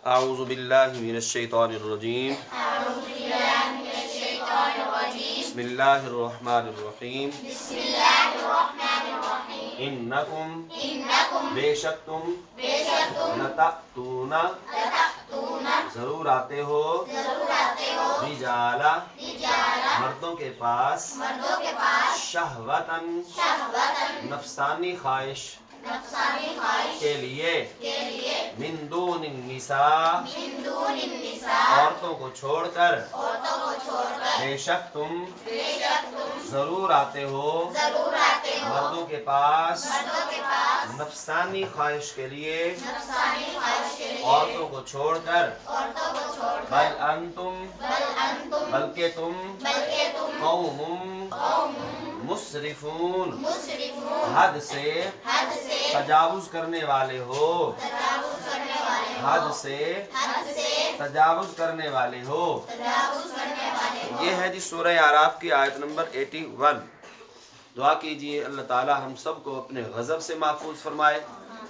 अऊज़ु बिल्लाहि मिनश शैतानिर रजीम। बिस्मिल्लाहिर रहमानिर रहीम। इन्नकुम बेशक तुम लतअतूना जरूर आते हो रिजाला मर्दों के पास शहवतन नफसानी ख्वाहिश के लिए मिन दूनिन निसा औरतों को छोड़कर बेशक तुम जरूर आते हो मर्दों के पास नफसानी ख्वाहिश के लिए औरतों को छोड़कर बल अंतुम बल्कि तुम कौमुम मुसरिफून हद से तजावुज करने वाले हो हद से तजावुज करने वाले हो। ये है जी सूरह आराफ की आयत नंबर 81। दुआ कीजिए अल्लाह ताला हम सब को अपने गज़ब से महफूज फरमाए,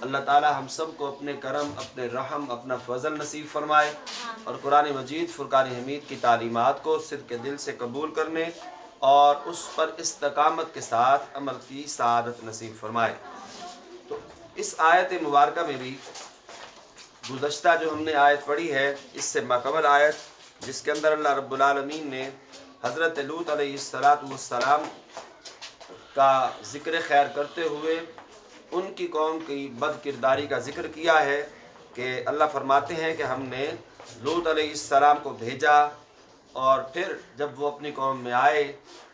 अल्लाह ताला हम सब को अपने करम, अपने रहम, अपना फजल नसीब फरमाए और कुरान मजीद फुरकान हमीद की तालीमात को सिद्क़ दिल से कबूल करने और उस पर इस्तकामत के साथ अमल की सआदत नसीब फरमाए। तो इस आयत मुबारका में भी गुज़श्ता जो हमने आयत पढ़ी है इससे माकबल आयत जिसके अंदर अल्लाह रब्बुल आलमीन ने हज़रत लूत अलैहिस्सलाम का ज़िक्र खैर करते हुए उनकी कौम की बद किरदारी का ज़िक्र किया है कि अल्लाह फरमाते हैं कि हमने लूत अलैहिस्सलाम को भेजा और फिर जब वो अपनी कौम में आए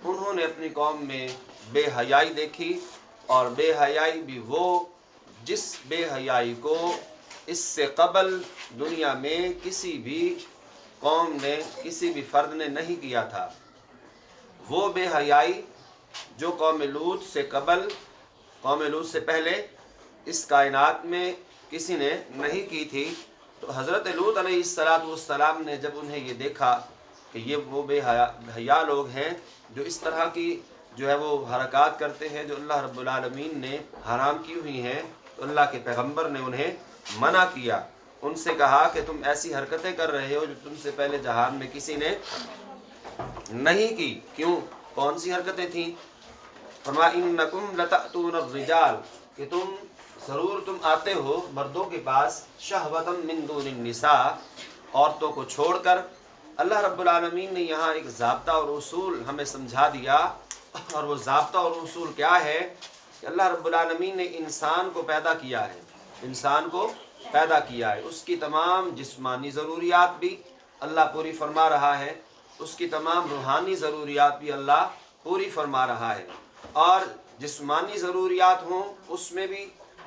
उन्होंने अपनी कौम में बेहयाई देखी और बेहयाई भी वो जिस बेहयाई को इससे कबल दुनिया में किसी भी कौम ने, किसी भी फ़र्द ने नहीं किया था। वो बेहयाई जो कौम लूत से कबल, कौम लूत से पहले इस कायनात में किसी ने नहीं की थी। तो हज़रत लूत अलैहिस्सलाम ने जब उन्हें ये देखा कि ये वो बेहया लोग हैं जो इस तरह की जो है वो हरकत करते हैं जो अल्लाह रब्बुल आलमीन ने हराम की हुई हैं, तो अल्लाह के पैगंबर ने उन्हें मना किया, उनसे कहा कि तुम ऐसी हरकतें कर रहे हो जो तुमसे पहले जहान में किसी ने नहीं की। क्यों, कौन सी हरकतें थीं? फरमा इन्नकुम लतअतून रिजाल कि तुम आते हो मर्दों के पास शहवतम मिन दूनिन निसा औरतों को छोड़कर। अल्लाह रब्बुल आलमीन ने यहाँ एक ज़ाब्ता और उसूल हमें समझा दिया और वो ज़ाब्ता और उसूल क्या है कि अल्लाह रब्बुल आलमीन ने इंसान को पैदा किया है, इंसान को पैदा किया है, उसकी तमाम जिस्मानी ज़रूरियात भी अल्लाह पूरी फरमा रहा है, उसकी तमाम रूहानी ज़रूरियात भी अल्लाह पूरी फरमा रहा है। और जिस्मानी ज़रूरियात हों उसमें भी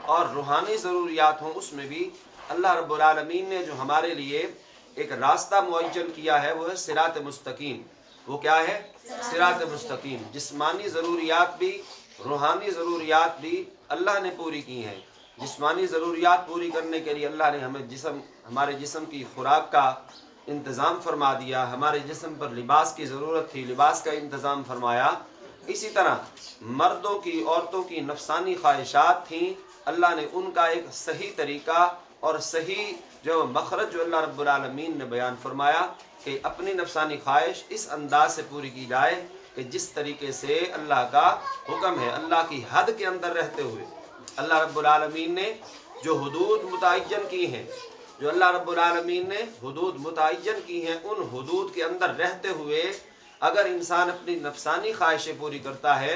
और रूहानी ज़रूरियात हों उसमें भी अल्लाह रब्बुल आलमीन ने जो हमारे लिए एक रास्ता मुअज्जन किया है वो है सिरात मुस्तकीम। वो क्या है? सिरात मुस्तकीम। जिस्मानी ज़रूरियात भी रूहानी ज़रूरियात भी अल्लाह ने पूरी की हैं। जिस्मानी ज़रूरियात पूरी करने के लिए अल्लाह ने हमारे जिस्म की खुराक का इंतज़ाम फरमा दिया, हमारे जिस्म पर लिबास की ज़रूरत थी, लिबास का इंतज़ाम फरमाया। इसी तरह मर्दों की, औरतों की नफसानी ख्वाहिशात थीं, अल्लाह ने उनका एक सही तरीका और सही जो मखरज जो अल्लाह रब्बुल आलमीन ने बयान फरमाया कि अपनी नफसानी ख्वाहिश इस अंदाज से पूरी की जाए कि जिस तरीके से अल्लाह का हुक्म है, अल्लाह की हद के अंदर रहते हुए अल्लाह रब्बुल आलमीन ने जो हुदूद मुतअय्यन की हैं, जो अल्लाह रब्बुल आलमीन ने हुदूद मुतअय्यन की हैं, उन हुदूद के अंदर रहते हुए अगर इंसान अपनी नफसानी ख्वाहिशें पूरी करता है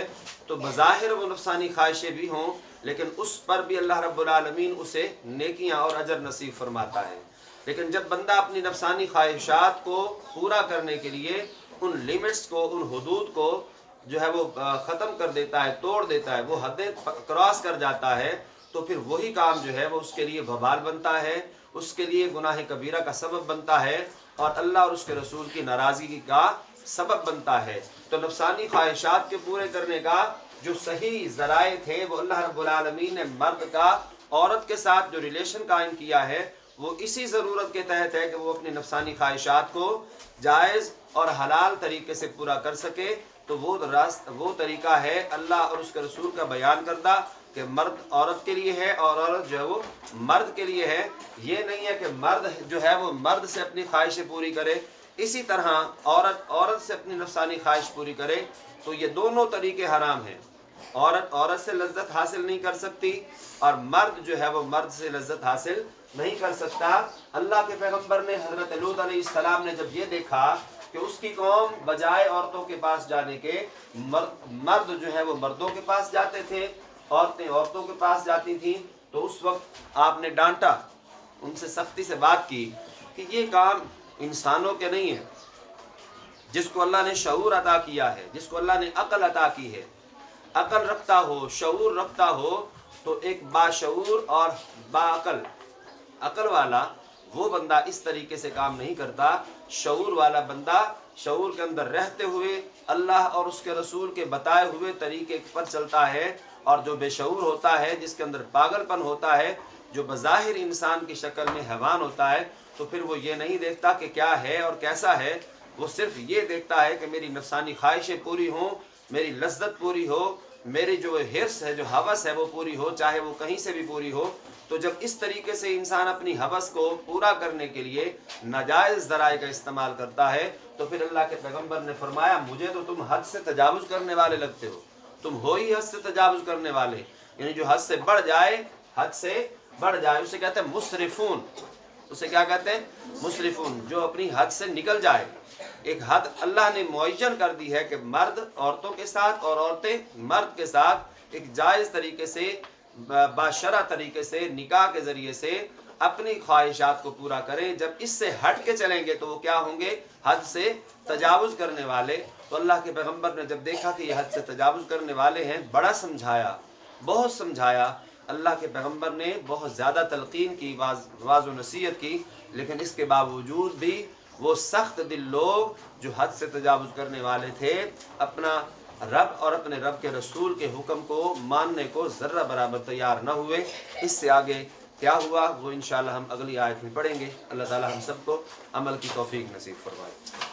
तो बज़ाहिर वो नफसानी ख्वाहिशें भी हों लेकिन उस पर भी अल्लाह रब्बुल आलमीन उसे नेकियां और अजर नसीब फरमाता है। लेकिन जब बंदा अपनी नफसानी ख्वाहिशात को पूरा करने के लिए उन लिमिट्स को, उन हुदूद को जो है वो ख़त्म कर देता है, तोड़ देता है, वो हदें क्रॉस कर जाता है, तो फिर वही काम जो है वो उसके लिए वबाल बनता है, उसके लिए गुनाह कबीरा का सबब बनता है और अल्लाह और उसके रसूल की नाराज़गी का सबब बनता है। तो नफसानी ख्वाहिशात के पूरे करने का जो सही ज़राए थे वो अल्लाह रब्बुल आलमीन ने मर्द का औरत के साथ जो रिलेशन कायम किया है वो इसी ज़रूरत के तहत है कि वो अपनी नफसानी ख्वाहिशात को जायज़ और हलाल तरीके से पूरा कर सके। तो वो तरीका है अल्लाह और उसके रसूल का बयान करदा کہ مرد عورت کے لیے ہے اور عورت جو ہے وہ مرد کے لیے ہے. یہ نہیں ہے کہ مرد جو ہے وہ مرد سے اپنی خواہشیں پوری کرے، اسی طرح عورت سے اپنی نفسانی خواہش پوری کرے. تو یہ دونوں طریقے حرام ہیں. عورت سے لذت حاصل نہیں کر سکتی اور مرد جو ہے وہ مرد سے لذت حاصل نہیں کر سکتا. اللہ کے پیغمبر نے حضرت لوط علیہ السلام نے جب یہ دیکھا کہ اس کی قوم بجائے عورتوں کے پاس جانے کے مرد جو ہے وہ مردوں کے پاس جاتے تھے، عورتیں عورتوں کے پاس جاتی تھیں، تو اس وقت آپ نے ڈانٹا، ان سے سختی سے بات کی کہ یہ کام انسانوں کے نہیں ہے. جس کو اللہ نے شعور عطا کیا ہے، جس کو اللہ نے عقل عطا کی ہے، عقل رکھتا ہو، شعور رکھتا ہو، تو ایک باشعور اور عقل والا وہ بندہ اس طریقے سے کام نہیں کرتا. شعور والا بندہ شعور کے اندر رہتے ہوئے اللہ اور اس کے رسول کے بتائے ہوئے طریقے پر چلتا ہے. اور جو بے شعور ہوتا ہے، جس کے اندر پاگل پن ہوتا ہے، جو بظاہر انسان کی شکل میں حیوان ہوتا ہے، تو پھر وہ یہ نہیں دیکھتا کہ کیا ہے اور کیسا ہے، وہ صرف یہ دیکھتا ہے کہ میری نفسانی خواہشیں پوری ہوں، میری لذت پوری ہو، میری جو حرص ہے، جو ہوس ہے وہ پوری ہو، چاہے وہ کہیں سے بھی پوری ہو. تو جب اس طریقے سے انسان اپنی ہوس کو پورا کرنے کے لیے ناجائز ذرائع کا استعمال کرتا ہے، تو پھر اللہ کے پیغمبر نے فرمایا مجھے تو تم حد سے تجاوز کرنے والے لگتے ہو. تم ہو ہی حد سے تجاوز کرنے والے. یعنی جو حد سے بڑھ جائے اسے کہتے ہیں مسرفون. اسے کیا کہتے ہیں؟ مسرفون. جو اپنی حد سے نکل جائے. ایک حد اللہ نے معین کر دی ہے کہ مرد عورتوں کے ساتھ اور عورتیں مرد کے ساتھ ایک جائز طریقے سے، باشرع طریقے سے، نکاح کے ذریعے سے اپنی خواہشات کو پورا کریں. جب اس سے ہٹ کے چلیں گے تو وہ کیا ہوں گے؟ حد سے تجاوز کرنے والے. تو اللہ کے پیغمبر نے جب دیکھا کہ یہ حد سے تجاوز کرنے والے ہیں، بڑا سمجھایا، بہت سمجھایا. اللہ کے پیغمبر نے بہت زیادہ تلقین کی، واعظ و نصیحت کی، لیکن اس کے باوجود بھی وہ سخت دل لوگ جو حد سے تجاوز کرنے والے تھے، اپنا رب اور اپنے رب کے رسول کے حکم کو ماننے کو ذرہ برابر تیار نہ ہوئے. اس سے آگے کیا ہوا وہ انشاءاللہ ہم اگلی آیت میں پڑھیں گے. اللہ تعالی ہم سب کو عمل کی توفیق نصیب فرمائے.